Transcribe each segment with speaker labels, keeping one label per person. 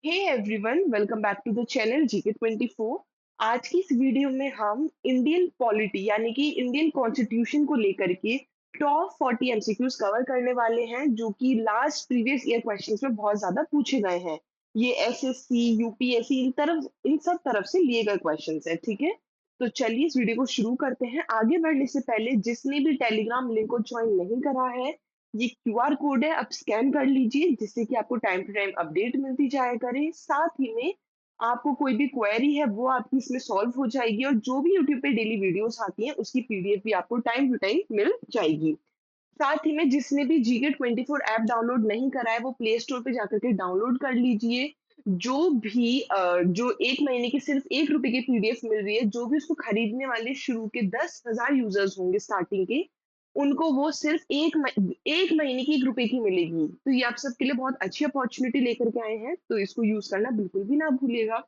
Speaker 1: Hey everyone, welcome back to the channel GK 24। आज की इस वीडियो में हम इंडियन पॉलिटी यानी कि इंडियन कॉन्स्टिट्यूशन को लेकर के टॉप 40 एमसीक्यूज कवर करने वाले हैं, जो कि लास्ट प्रीवियस ईयर क्वेश्चंस में बहुत ज्यादा पूछे गए हैं। ये एसएससी, यूपीएससी इन सब तरफ से लिए गए क्वेश्चंस है। ठीक है, तो चलिए इस वीडियो को शुरू करते हैं। आगे बढ़ने से पहले जिसने भी टेलीग्राम लिंक को ज्वाइन नहीं करा है, ये क्यूआर कोड है, आप स्कैन कर लीजिए, जिससे कि आपको टाइम टू टाइम अपडेट मिलती जाया करे। साथ ही में आपको कोई भी क्वेरी है वो आपकी इसमें सॉल्व हो जाएगी, और जो भी यूट्यूब पे डेली वीडियोस आती हैं उसकी पीडीएफ भी आपको टाइम टू टाइम मिल जाएगी। साथ ही में जिसने भी जीके 24 ऐप डाउनलोड नहीं करा है, वो प्ले स्टोर पे जाकर के डाउनलोड कर लीजिए। जो 1 महीने की सिर्फ 1 रुपए की पीडीएफ मिल रही है, जो भी उसको खरीदने वाले शुरू के 10,000 यूजर्स होंगे स्टार्टिंग के, उनको वो सिर्फ 1 महीने की 1 रुपए की मिलेगी। तो ये आप सबके लिए बहुत अच्छी अपॉर्चुनिटी लेकर के आए हैं, तो इसको यूज करना बिल्कुल भी ना भूलिएगा।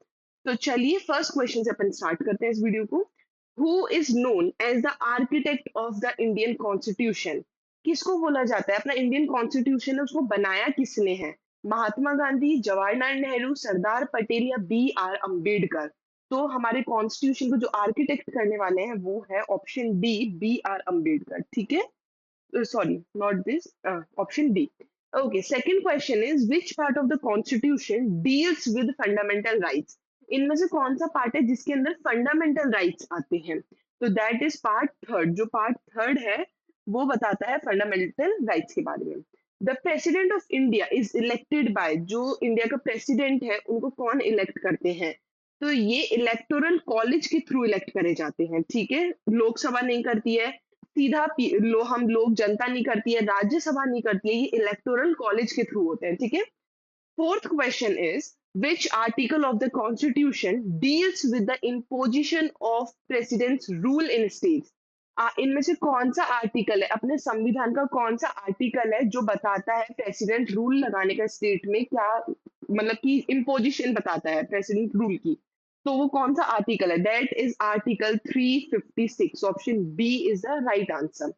Speaker 1: तो चलिए फर्स्ट क्वेश्चन से अपन स्टार्ट करते हैं इस वीडियो को। Who is known as the architect of the Indian constitution? किसको बोला जाता है, अपना इंडियन कॉन्स्टिट्यूशन है उसको बनाया किसने है? महात्मा गांधी, जवाहरलाल नेहरू, सरदार पटेल या बी आर अम्बेडकर? तो हमारे कॉन्स्टिट्यूशन को जो आर्किटेक्ट करने वाले हैं वो है option D, B R Ambedkar. ठीक है, sorry not this, option D. Okay, second question is which part of the constitution deals with fundamental rights? इनमें से कौन सा पार्ट है जिसके अंदर फंडामेंटल राइट्स आते हैं? तो दैट इज पार्ट थर्ड। जो पार्ट थर्ड है वो बताता है फंडामेंटल राइट्स के बारे में। The president of India is elected by, जो इंडिया का प्रेसिडेंट है उनको कौन इलेक्ट करते हैं? तो ये इलेक्टोरल कॉलेज के थ्रू इलेक्ट करे जाते हैं। ठीक है, लोकसभा नहीं करती है, सीधा हम लोग जनता नहीं करती है, राज्यसभा नहीं करती है, ये इलेक्टोरल कॉलेज के थ्रू होते हैं। ठीक है। Fourth question is which article of the constitution deals with the imposition of president's rule in states? इनमें से कौन सा आर्टिकल है, अपने संविधान का कौन सा आर्टिकल है जो बताता है प्रेसिडेंट रूल लगाने का स्टेट में क्या, मतलब कि इम्पोजिशन बताता है प्रेसिडेंट रूल की? तो वो कौन सा आर्टिकल है? That is article 356। Option B is the right answer.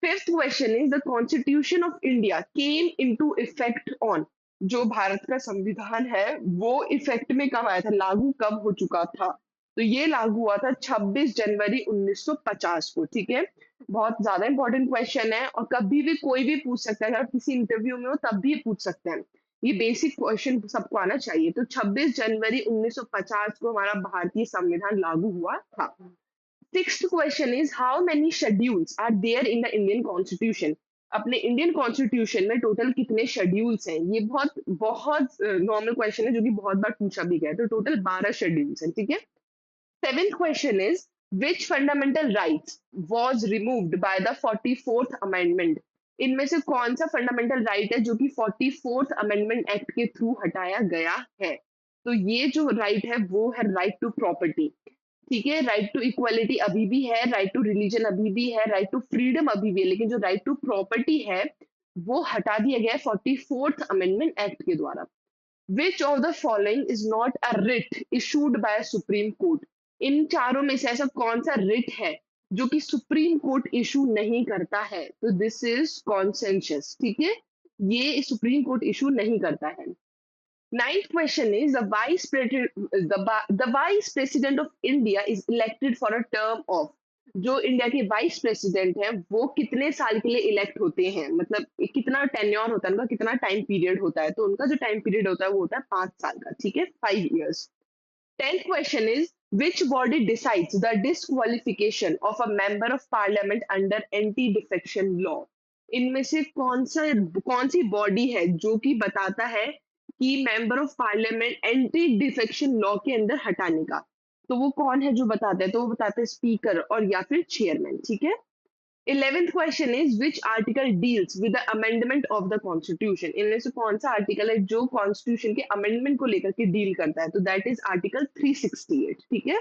Speaker 1: Fifth question is the constitution of India came into effect on, जो भारत का संविधान है वो इफेक्ट में कब आया था, लागू कब हो चुका था? तो ये लागू हुआ था 26 जनवरी 1950 को। ठीक है, बहुत ज्यादा इंपॉर्टेंट क्वेश्चन है और कभी भी कोई भी पूछ सकता है, अगर आप किसी इंटरव्यू में हो तब भी ये पूछ सकते हैं। ये बेसिक क्वेश्चन सबको आना चाहिए। तो 26 जनवरी 1950 को हमारा भारतीय संविधान लागू हुआ था। Sixth question is how many schedules are there in the Indian Constitution? अपने इंडियन कॉन्स्टिट्यूशन में टोटल कितने शेड्यूल्स हैं? ये बहुत बहुत नॉर्मल क्वेश्चन है जो कि बहुत बार पूछा भी गया है। तो टोटल 12 शेड्यूल्स हैं। ठीक है। Seventh question is which fundamental rights was removed by the 44th amendment? इनमें से कौन सा फंडामेंटल राइट है जो कि 44th अमेंडमेंट एक्ट के थ्रू हटाया गया है? तो ये जो राइट है वो है राइट टू प्रॉपर्टी। ठीक है, राइट टू इक्वालिटी अभी भी है, राइट टू रिलीजन अभी भी है, राइट टू फ्रीडम अभी भी है, लेकिन जो राइट टू प्रॉपर्टी है वो हटा दिया गया है 44th अमेंडमेंट एक्ट के द्वारा। Which of the following is not a writ issued by supreme court? इन चारों में से ऐसा कौन सा रिट है जो कि सुप्रीम कोर्ट इशू नहीं करता है? तो दिस इज कॉन्सेंशस। ठीक है, ये सुप्रीम कोर्ट इशू नहीं करता है। Ninth question is the vice president of India is elected for a term of, जो इंडिया के वाइस प्रेसिडेंट हैं वो कितने साल के लिए इलेक्ट होते हैं, मतलब कितना टेन्योर होता है उनका, कितना टाइम पीरियड होता है? तो उनका जो टाइम पीरियड होता है वो होता है 5 साल का। ठीक है, 5 years। Tenth question is which body decides the disqualification of a member of parliament under anti defection law? इनमें से कौन सी बॉडी है जो कि बताता है कि member of parliament anti defection law के अंदर हटाने का? तो वो कौन है जो बताता है? तो वो बताते हैं स्पीकर और या फिर चेयरमैन। ठीक है। 11th question is which article deals with the amendment of the constitution? इनमें से कौन सा आर्टिकल है जो कॉन्स्टिट्यूशन के अमेंडमेंट को लेकर के डील करता है? तो दैट इज आर्टिकल 368। ठीक है।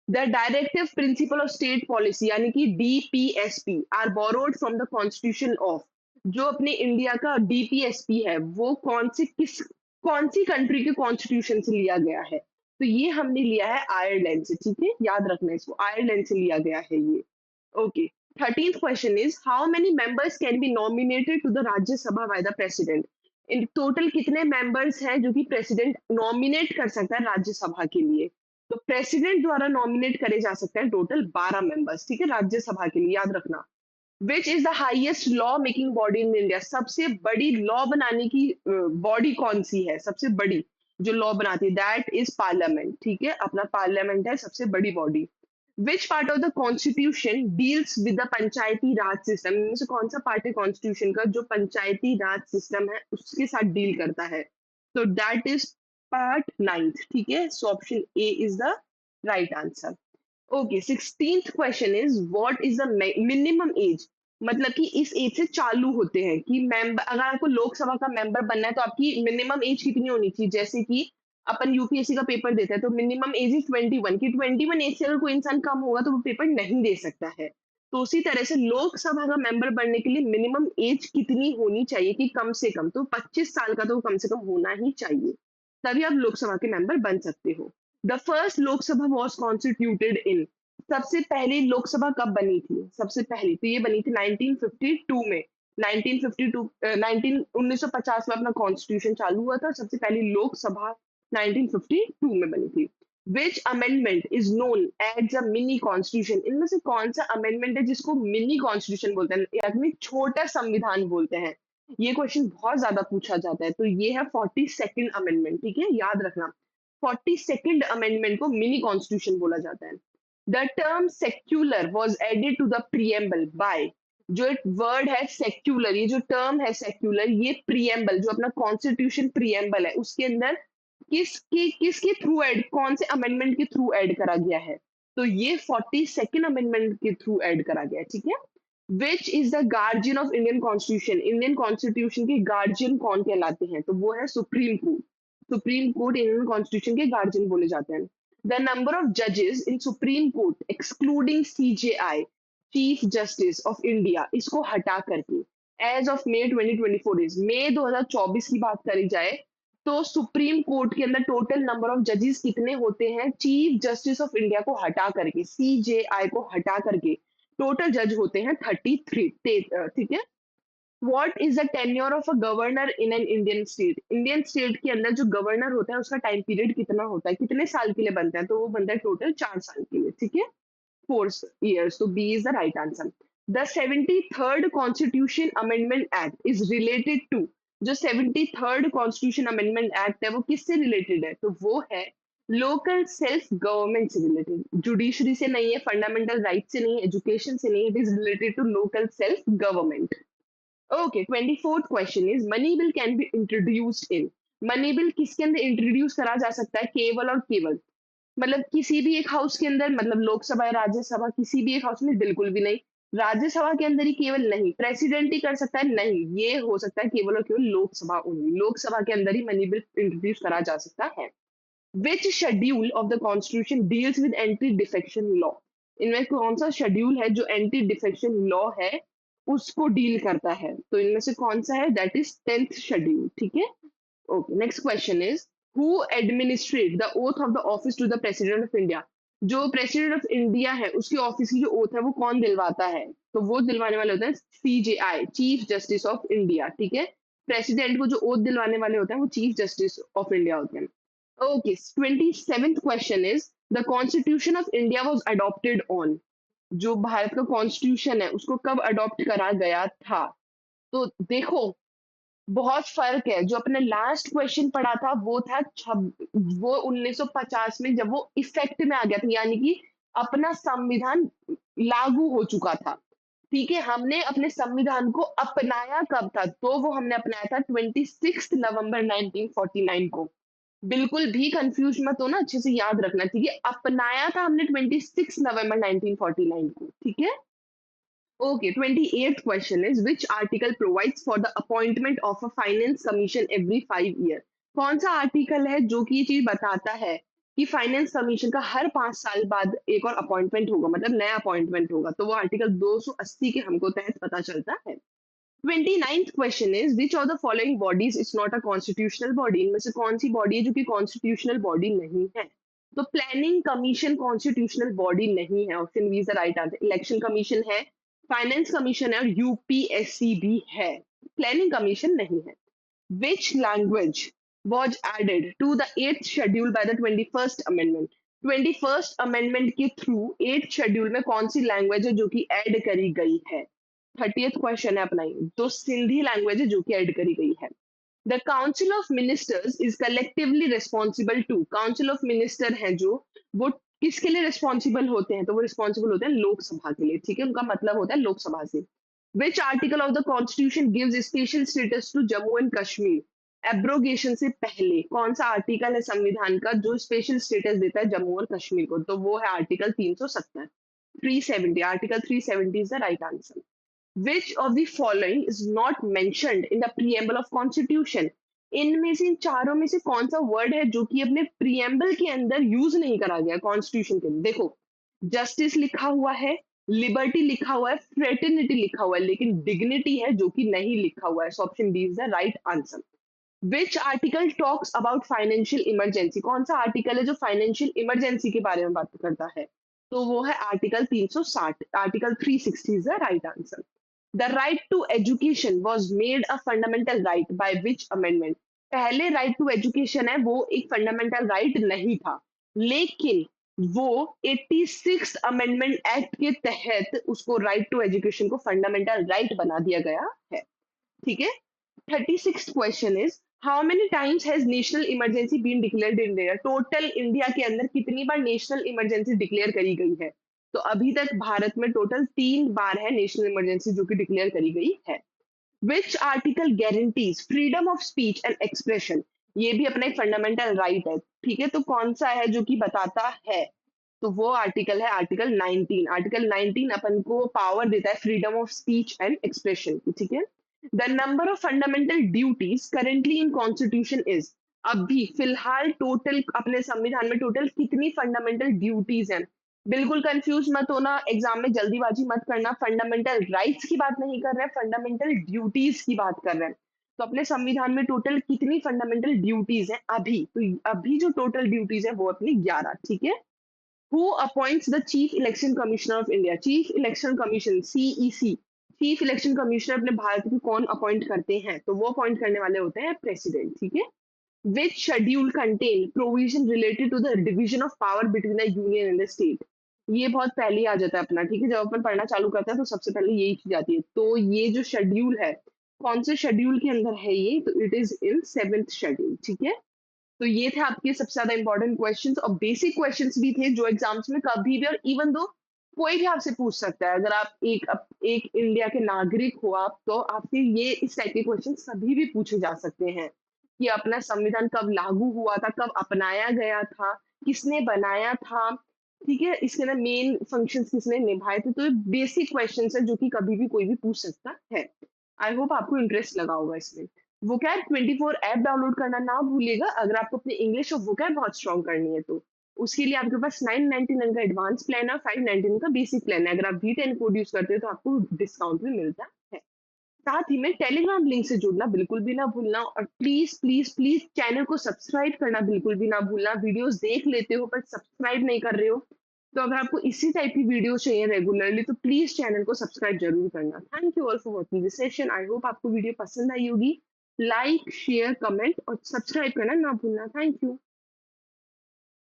Speaker 1: The directive principle of state policy यानी कि DPSP are borrowed from the constitution of, जो अपने इंडिया का डीपीएसपी है वो कौन सी कंट्री के कॉन्स्टिट्यूशन से लिया गया है? तो ये हमने लिया है आयरलैंड से। ठीक है, याद रखना इसको, आयरलैंड से लिया गया है ये। Okay. 13th question is how many members can be nominated to the Rajya Sabha by the president? In total कितने मेंबर्स हैं जो कि प्रेसिडेंट नॉमिनेट कर सकता है राज्यसभा के लिए? तो प्रेसिडेंट द्वारा नॉमिनेट करे जा सकते हैं टोटल 12 मेंबर्स, ठीक है, राज्यसभा के लिए, याद रखना। विच is the highest law making body in India? सबसे बड़ी लॉ बनाने की बॉडी कौन सी है? सबसे बड़ी जो लॉ बनाती है, दैट इज पार्लियामेंट, ठीक है, अपना पार्लियामेंट है सबसे बड़ी body. Which part of the constitution deals with the Panchayati Raj system? इनमें से कौन सा पार्ट है कॉन्स्टिट्यूशन का जो पंचायती राज सिस्टम है उसके साथ डील करता है? तो दैट इज पार्ट नाइन्थ, ठीक है, so option A is the right answer. Okay, 16th question is what is the minimum age? मतलब कि इस एज से चालू होते हैं कि मेंबर, अगर आपको लोकसभा का मेंबर बनना है तो आपकी मिनिमम एज कितनी होनी चाहिए? जैसे कि अपन यूपीएससी का पेपर देते हैं तो मिनिमम एज इज 21, कि 21 एज से अगर कोई इंसान कम होगा तो वो पेपर नहीं दे सकता है। तो उसी तरह से लोकसभा का मेंबर बनने के लिए मिनिमम एज कितनी होनी चाहिए? कि कम से कम तो 25 साल का तो कम से कम होना ही चाहिए, तभी आप लोकसभा के मेंबर बन सकते हो। The first Lok Sabha was constituted इन? सबसे पहली लोकसभा कब बनी थी? सबसे पहली तो ये बनी थी 1952 में। 1952 1950 में अपना कॉन्स्टिट्यूशन चालू हुआ था, सबसे पहली लोकसभा 1952 में बनी थी। Which amendment is known as a mini constitution? इनमें से कौन सा अमेंडमेंट है जिसको मिनी कॉन्स्टिट्यूशन बोलते हैं, यानी छोटा संविधान बोलते हैं? ये क्वेश्चन बहुत ज्यादा पूछा जाता है, तो ये है 42nd अमेंडमेंट, ठीक है, याद रखना। 42nd अमेंडमेंट को मिनी कॉन्स्टिट्यूशन बोला जाता है। The term secular was added to the preamble by? जो वर्ड है सेक्युलर, ये जो टर्म है सेक्युलर, ये प्रियम्बल जो अपना कॉन्स्टिट्यूशन प्रियम्बल है उसके अंदर किसके थ्रू ऐड, कौन से अमेंडमेंट के थ्रू ऐड करा गया है? तो ये 42nd अमेंडमेंट के थ्रू ऐड करा गया है, ठीक है। Which is the guardian of Indian constitution? Indian constitution के गार्जियन कौन कहलाते हैं? तो वो है supreme court. Supreme court Indian constitution के गार्जियन बोले जाते हैं। द नंबर ऑफ जजेस in supreme court excluding CJI, chief justice of India, इसको हटा करके एज ऑफ मे 2024 इज, मई 2024 की बात करी जाए तो सुप्रीम कोर्ट के अंदर टोटल नंबर ऑफ जजेस कितने होते हैं? चीफ जस्टिस ऑफ इंडिया को हटा करके, सीजेआई को हटा करके टोटल जज होते हैं 33, ठीक है। What is the tenure of a governor in an Indian state? Indian state के अंदर जो गवर्नर होता है उसका टाइम पीरियड कितना होता है, कितने साल के लिए बनता है? तो वो बनता है टोटल 4 साल के लिए, ठीक है, 4 years, तो B is the right answer. The 73rd constitution amendment act is related to? जो 73rd कॉन्स्टिट्यूशन अमेंडमेंट एक्ट है वो किससे रिलेटेड है? तो वो है लोकल सेल्फ गवर्नमेंट से रिलेटेड, जुडिशरी से नहीं है, फंडामेंटल राइट से नहीं है, एजुकेशन से नहीं है, it is related to local self government. Okay, 24th question is money bill can be introduced in? Money bill किसके अंदर इंट्रोड्यूस करा जा सकता है? केवल और केवल, मतलब किसी भी एक हाउस के अंदर, मतलब लोकसभा या राज्यसभा, किसी भी एक हाउस में बिल्कुल भी नहीं। राज्यसभा के अंदर ही केवल नहीं, प्रेसिडेंट ही कर सकता है नहीं, ये हो सकता है केवल और केवल लोकसभा ओनली, लोकसभा के अंदर ही मनी बिल इंट्रोड्यूस करा जा सकता है। Which schedule of the constitution deals with anti defection law? इनमें कौन सा शेड्यूल है जो एंटी डिफेक्शन लॉ है उसको डील करता है? तो इनमें से कौन सा है? दैट इज 10th शेड्यूल, ठीक है। Okay, next question is who administrate the oath of the office to the president of India? जो प्रेसिडेंट ऑफ इंडिया है उसके ऑफिस की जो ओथ है वो कौन दिलवाता है? तो वो दिलवाने वाले होते हैं CJI, chief justice of India, ठीक है। प्रेसिडेंट को जो ओथ दिलवाने वाले होते हैं वो चीफ जस्टिस ऑफ इंडिया होते हैं। Okay, 27th question is the constitution of India was adopted on? जो भारत का कॉन्स्टिट्यूशन है उसको कब अडॉप्ट करा गया था? तो देखो, बहुत फर्क है, जो अपने लास्ट क्वेश्चन पढ़ा था वो था वो 1950 में जब वो इफेक्ट में आ गया था, यानी कि अपना संविधान लागू हो चुका था, ठीक है। हमने अपने संविधान को अपनाया कब था? तो वो हमने अपनाया था 26 नवंबर 1949 को। बिल्कुल भी कंफ्यूज मत हो ना, अच्छे से याद रखना, ठीक है। अपनाया था हमने 26 नवंबर 1949 को, ठीक है। Okay, 28th question is which article provides for the appointment of a finance commission every 5 year? कौन सा आर्टिकल है जो कि ये चीज बताता है कि फाइनेंस कमीशन का हर 5 साल बाद एक और अपॉइंटमेंट होगा, मतलब नया अपॉइंटमेंट होगा? तो वो आर्टिकल 280 के हमको तहत पता चलता है। 29th question is which of the following bodies is not a constitutional body? इनमें से कौन सी बॉडी है जो कि कॉन्स्टिट्यूशनल बॉडी नहीं है? तो प्लानिंग कमीशन कॉन्स्टिट्यूशनल बॉडी नहीं है, option B is the right answer. Election commission है, फाइनेंस कमीशन है और यूपीएससी भी है, प्लानिंग कमीशन नहीं है। Which language was added to the 8th schedule by the 21st amendment? 21st amendment के थ्रू 8th शेड्यूल में कौन सी लैंग्वेज है जो कि ऐड करी गई है? 30th क्वेश्चन है अपना ये। तो सिंधी लैंग्वेज है जो कि ऐड करी गई है। The council of ministers is collectively responsible to, council of minister है जो, वो किसके लिए रिस्पॉन्सिबल होते हैं? तो वो रिस्पॉन्सिबल होते हैं लोकसभा के लिए, ठीक है, उनका मतलब होता है लोकसभा से। Which article of the constitution gives special status to Jammu and Kashmir? Abrogation से पहले कौन सा आर्टिकल है संविधान का जो स्पेशल स्टेटस देता है जम्मू और कश्मीर को? तो वो है article 370, 370, article 370 is the right answer. Which of the following is not mentioned in the preamble of constitution? इनमें से इन चारों में से कौन सा वर्ड है जो कि अपने प्रियम्बल के अंदर यूज नहीं करा गया कॉन्स्टिट्यूशन के? देखो, जस्टिस लिखा हुआ है, लिबर्टी लिखा हुआ है, फ्रेटर्निटी लिखा हुआ है, लेकिन डिग्निटी है जो कि नहीं लिखा हुआ है। So option D is the right answer. Which article talks about financial emergency? कौन सा आर्टिकल है जो फाइनेंशियल इमरजेंसी के बारे में बात करता है? तो वो है article 360, article 360 is the right answer. The right to education was made a fundamental right by which amendment? पहले right to education है वो एक fundamental right नहीं था, लेकिन वो 86th amendment act के तहत उसको right to education को fundamental right बना दिया गया है, ठीक है। 36th question is how many times has national emergency been declared in India? Total India के अंदर कितनी बार नेशनल इमरजेंसी डिक्लेयर करी गई है? तो अभी तक भारत में टोटल 3 बार है नेशनल इमरजेंसी जो कि डिक्लेयर करी गई है। Which article guarantees freedom of speech and expression? ये भी अपना एक फंडामेंटल राइट है, ठीक है। तो कौन सा है जो कि बताता है? तो वो आर्टिकल है आर्टिकल 19। आर्टिकल 19 अपन को पावर देता है freedom of speech and expression की, ठीक है। The number of fundamental duties currently in constitution is? अभी फिलहाल टोटल अपने संविधान में टोटल कितनी फंडामेंटल ड्यूटीज हैं? बिल्कुल कंफ्यूज मत होना, एग्जाम में जल्दीबाजी मत करना। फंडामेंटल राइट्स की बात नहीं कर रहे हैं, फंडामेंटल ड्यूटीज की बात कर रहे हैं। तो अपने संविधान में टोटल कितनी फंडामेंटल ड्यूटीज हैं अभी? तो अभी जो टोटल ड्यूटीज है वो अपनी 11, ठीक है। Who appoints the Chief Election Commissioner of India? Chief Election Commission CEC, chief election commissioner अपने भारत में कौन अपॉइंट करते हैं? तो वो अपॉइंट करने वाले होते हैं प्रेसिडेंट, ठीक है। Which schedule contain provision related to the division of power between the union and the state? ये बहुत पहले ही आ जाता है अपना, ठीक है। जब अपन पढ़ना चालू करते हैं तो सबसे पहले यही चीज आती है। तो ये जो शेड्यूल है, कौन से शेड्यूल के अंदर है ये? तो it is in 7th schedule, ठीक है। तो ये थे आपके सबसे ज्यादा इंपॉर्टेंट क्वेश्चंस और बेसिक क्वेश्चंस भी थे जो एग्जाम्स में कभी भी, और इवन दो कोई भी आपसे पूछ सकता है। अगर आप एक इंडिया के नागरिक हो आप, तो आपसे ये इस टाइप के क्वेश्चन कभी भी पूछे जा सकते हैं कि अपना संविधान कब लागू हुआ था, कब अपनाया गया था, किसने बनाया था, ठीक है, इसके अंदर मेन फंक्शंस किसने निभाए थे। तो ये बेसिक क्वेश्चंस है जो कि कभी भी कोई भी पूछ सकता है। आई होप आपको इंटरेस्ट लगा होगा इसमें। वोकैब 24 ऐप डाउनलोड करना ना भूलिएगा अगर आपको अपनी इंग्लिश और वोकैब बहुत स्ट्रॉन्ग करनी है तो। उसके लिए आपके पास 999 का एडवांस प्लान है, 599 का बेसिक प्लान है। अगर आप V10 कोड यूज करते हो तो आपको डिस्काउंट भी मिलता है। साथ ही में टेलीग्राम लिंक से जुड़ना बिल्कुल भी ना भूलना, और प्लीज प्लीज प्लीज चैनल को सब्सक्राइब करना बिल्कुल भी ना भूलना। वीडियोस देख लेते हो पर सब्सक्राइब नहीं कर रहे हो, तो अगर आपको इसी टाइप की वीडियो चाहिए रेगुलरली तो प्लीज चैनल को सब्सक्राइब जरूर करना। Thank you all for watching this session. I hope आपको वीडियो पसंद आई होगी। लाइक शेयर कमेंट और सब्सक्राइब करना ना भूलना। Thank you.